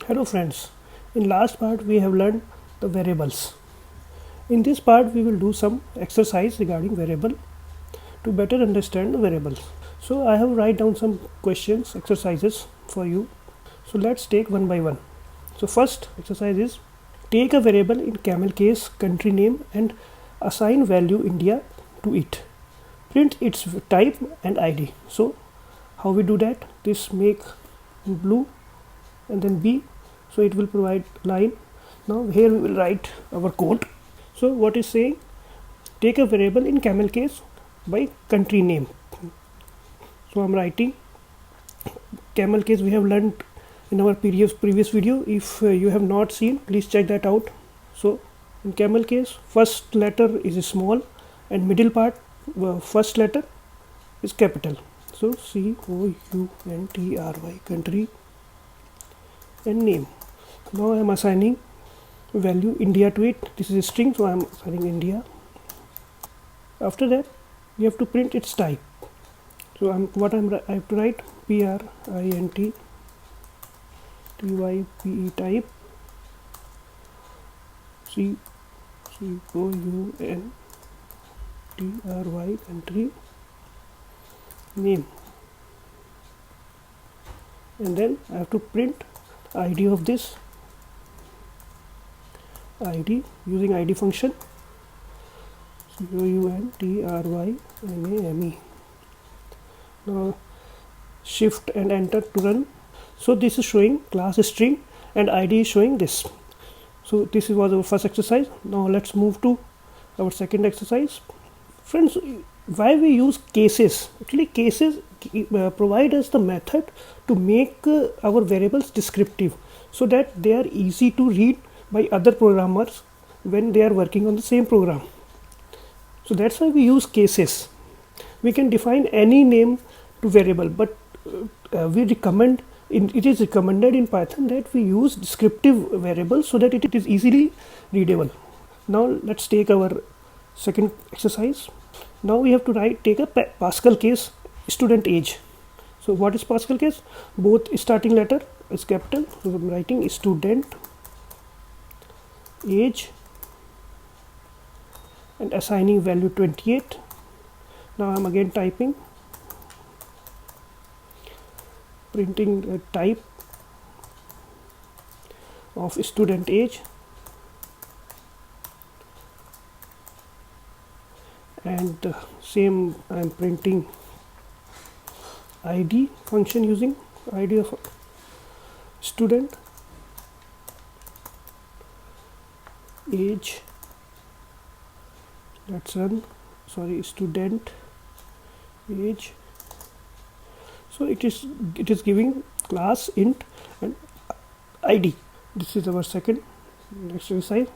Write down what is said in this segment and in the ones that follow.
Hello friends, in last part we have learned the variables. In this part we will do some exercise regarding variable to better understand the variables. So I have write down some questions, exercises for you. So let's take one by one. So first exercise is take a variable in camel case country name and assign value India to it. Print its type and ID. So how we do that? This make in blue and then B, so it will provide line. Now here we will write our code. So what is saying, take a variable in camel case by country name. So I'm writing camel case we have learned in our previous video. If you have not seen, please check that out. So in camel case, first letter is small and middle part first letter is capital. So COUNTRY, country and name. Now I am assigning value India to it. This is a string, so I am assigning India. After that we have to print its type. So I have to write PRINT TYPE type COUNTRY country name, and then I have to print ID of this ID using ID function COUNTRYNAME. Now shift and enter to run. So this is showing class string and ID is showing this. So this was our first exercise. Now let's move to our second exercise. Friends, why we use cases? Actually cases provide us the method to make our variables descriptive, so that they are easy to read by other programmers when they are working on the same program. So that's why we use cases. We can define any name to variable, but it is recommended in Python that we use descriptive variables so that it is easily readable. Now let's take our second exercise. Now we have to take a Pascal case student age. So what is Pascal case? Both starting letter is capital. So I'm writing student age and assigning value 28. Now I'm again typing, printing the type of student age and same I'm printing ID function using ID of student age. Let's run. Student age. So it is giving class int and ID. This is our second exercise.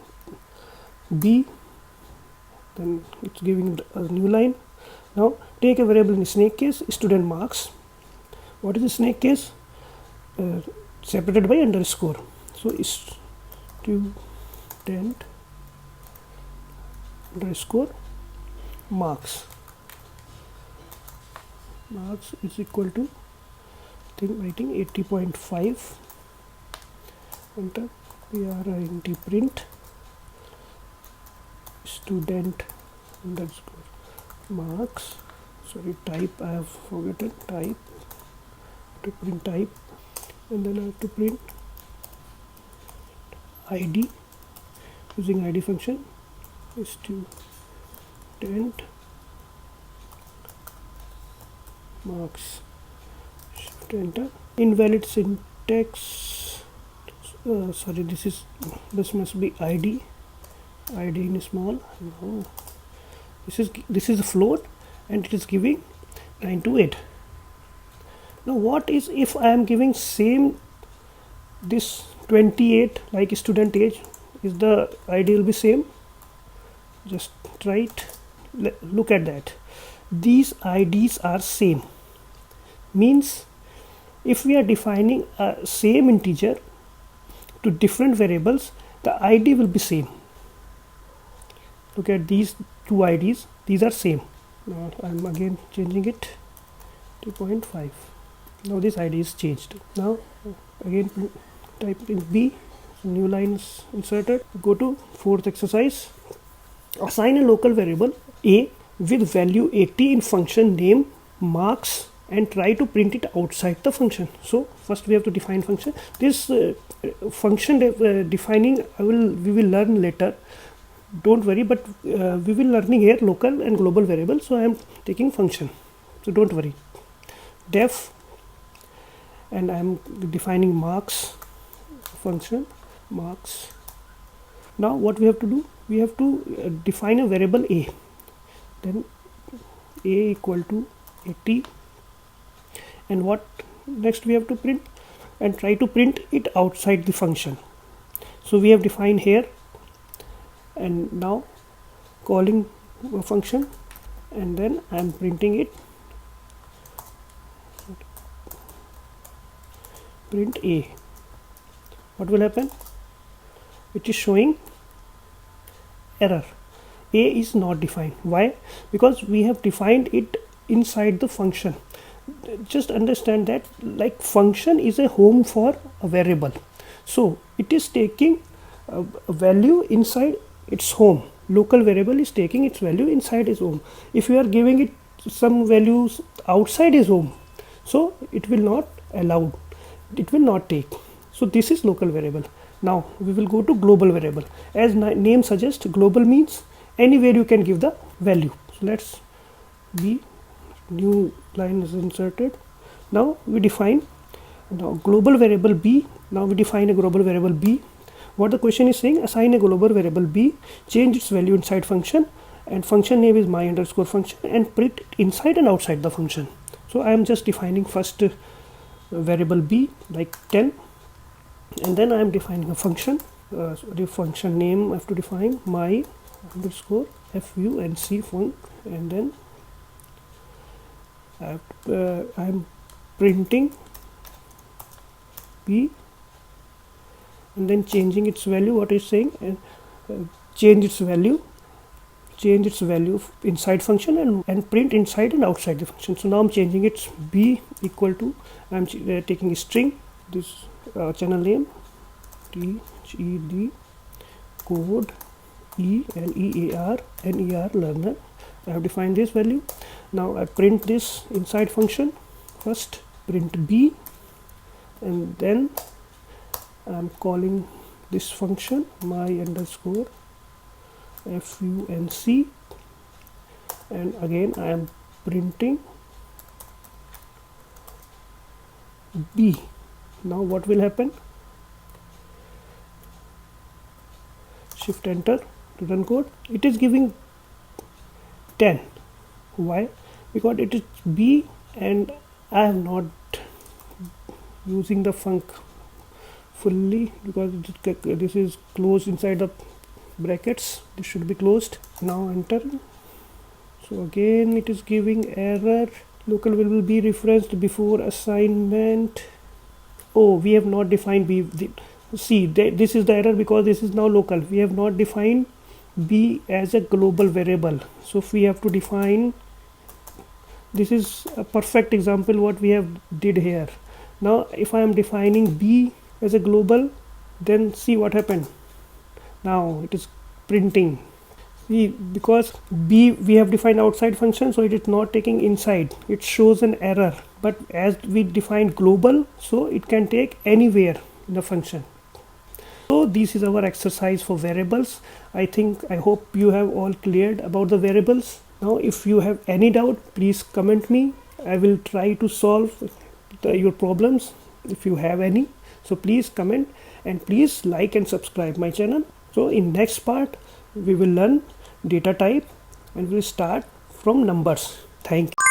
B, then it's giving a new line. Now take a variable in snake case student marks. What is a snake case? Separated by underscore. So student underscore marks is equal to writing 80.5, enter print student underscore marks. Type I have forgotten, type to print type, and then I have to print ID using ID function student marks. Shift enter. Invalid syntax. This must be ID in small. No, this is a float and it is giving 9 to 8. Now what is if I am giving same this 28 like student age? Is the ID will be same? Just try it. Look at that. These IDs are same. Means if we are defining a same integer to different variables, the ID will be same. Look at these two IDs. These are same. Now I'm again changing it to 0.5. Now this ID is changed. Now again type in B, new line is inserted. Go to fourth exercise. Assign a local variable a with value 80 in function name marks and try to print it outside the function. So first we have to define function. This function defining we will learn later, don't worry, but we will learning here local and global variable, so I am taking function, so don't worry. Def, and I am defining marks function, marks. Now what we have to do, we have to define a variable a, then a equal to 80, and what next we have to print, and try to print it outside the function. So we have defined here, and now calling a function, and then I am printing it, print a. What will happen? It is showing error, a is not defined. Why? Because we have defined it inside the function. Just understand that, like, function is a home for a variable, so it is taking a value inside its home. Local variable is taking its value inside its home. If you are giving it some values outside its home, so it will not allow, it will not take. So this is local variable. Now we will go to global variable. As name suggests, global means anywhere you can give the value. So let's be, new line is inserted. Now we define now global variable b. Now we define a global variable b. What the question is saying, assign a global variable b, change its value inside function, and function name is my underscore function, and print it inside and outside the function. So I am just defining first variable b, like 10, and then I am defining a function. The function name I have to define my underscore func func, and then I am printing b, and then changing its value. What is saying, change its value inside function, and print inside and outside the function. So now I'm changing it, b equal to, I'm taking a string, this channel name TGD code ELEAR NER learner. I have defined this value. Now I print this inside function. First print b, and then I'm calling this function my underscore func, and again I am printing b. Now what will happen? Shift enter to run code. It is giving 10. Why? Because it is b, and I am not using the func fully, because this is closed inside the brackets. This should be closed. Now enter. So again it is giving error. Local will be referenced before assignment. Oh, we have not defined b. See, this is the error, because this is now local. We have not defined b as a global variable. So if we have to define, this is a perfect example what we have did here. Now if I am defining b as a global, then see what happened. Now it is printing. See, because b we have defined outside function, so it is not taking inside. It shows an error. But as we defined global, so it can take anywhere in the function. So this is our exercise for variables. I hope you have all cleared about the variables. Now if you have any doubt, please comment me. I will try to solve your problems if you have any. So please comment, and please like and subscribe my channel. So in next part we will learn data type, and we'll start from numbers. Thank you.